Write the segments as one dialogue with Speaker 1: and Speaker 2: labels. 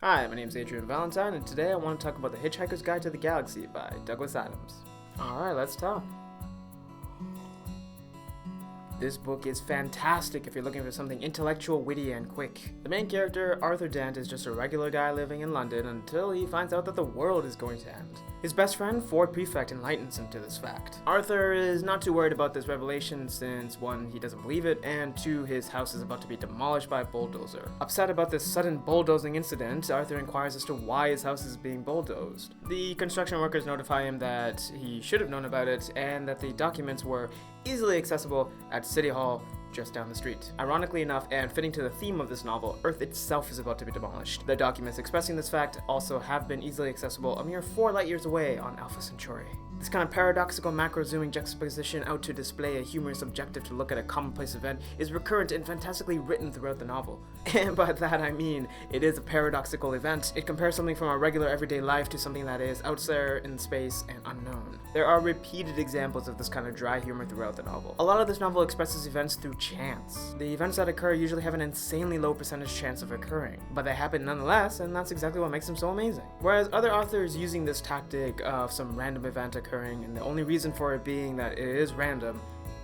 Speaker 1: Hi, my name is Adrian Valentine, and today I want to talk about The Hitchhiker's Guide to the Galaxy by Douglas Adams. Alright, let's talk. This book is fantastic if you're looking for something intellectual, witty, and quick. The main character, Arthur Dent, is just a regular guy living in London until he finds out that the world is going to end. His best friend, Ford Prefect, enlightens him to this fact. Arthur is not too worried about this revelation since, one, he doesn't believe it, and two, his house is about to be demolished by a bulldozer. Upset about this sudden bulldozing incident, Arthur inquires as to why his house is being bulldozed. The construction workers notify him that he should have known about it and that the documents were easily accessible at City Hall just down the street. Ironically enough, and fitting to the theme of this novel, Earth itself is about to be demolished. The documents expressing this fact also have been easily accessible a mere 4 light years away on Alpha Centauri. This kind of paradoxical macro-zooming juxtaposition out to display a humorous objective to look at a commonplace event is recurrent and fantastically written throughout the novel. And by that I mean, it is a paradoxical event. It compares something from our regular everyday life to something that is out there in space and unknown. There are repeated examples of this kind of dry humor throughout the novel. A lot of this novel expresses events through chance. The events that occur usually have an insanely low percentage chance of occurring, but they happen nonetheless, and that's exactly what makes them so amazing. Whereas other authors using this tactic of some random event occurring, and the only reason for it being that it is random,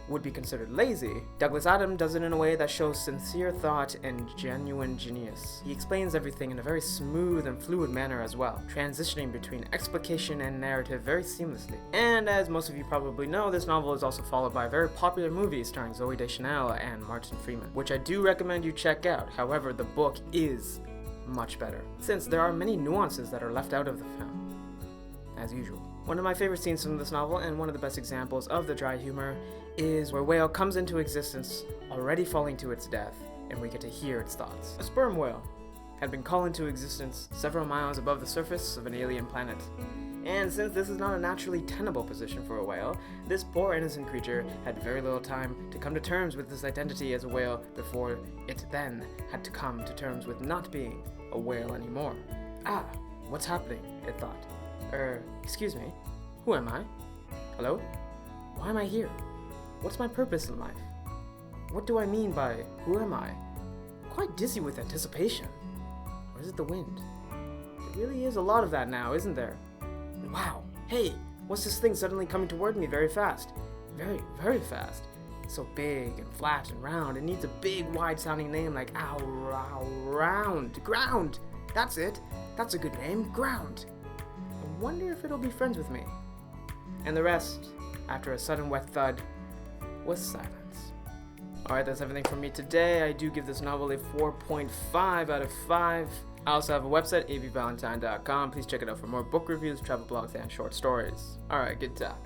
Speaker 1: would be considered lazy, Douglas Adams does it in a way that shows sincere thought and genuine genius. He explains everything in a very smooth and fluid manner as well, transitioning between explication and narrative very seamlessly. And as most of you probably know, this novel is also followed by a very popular movie starring Zooey Deschanel and Martin Freeman, which I do recommend you check out. However, the book is much better, since there are many nuances that are left out of the film, as usual. One of my favorite scenes from this novel, and one of the best examples of the dry humor, is where a whale comes into existence, already falling to its death, and we get to hear its thoughts. A sperm whale had been called into existence several miles above the surface of an alien planet. And since this is not a naturally tenable position for a whale, this poor innocent creature had very little time to come to terms with this identity as a whale before it then had to come to terms with not being a whale anymore. Ah, what's happening? It thought. Excuse me, who am I? Hello? Why am I here? What's my purpose in life? What do I mean by who am I? I'm quite dizzy with anticipation. Or is it the wind? There really is a lot of that now, isn't there? Wow, hey, what's this thing suddenly coming toward me very fast? Very, very fast. It's so big and flat and round. It needs a big, wide-sounding name like round. Ground! That's it. That's a good name. Ground. I wonder if it'll be friends with me. And the rest, after a sudden wet thud, was silence. Alright, that's everything from me today. I do give this novel a 4.5 out of 5. I also have a website, abvalentine.com. Please check it out for more book reviews, travel blogs, and short stories. Alright, good talk.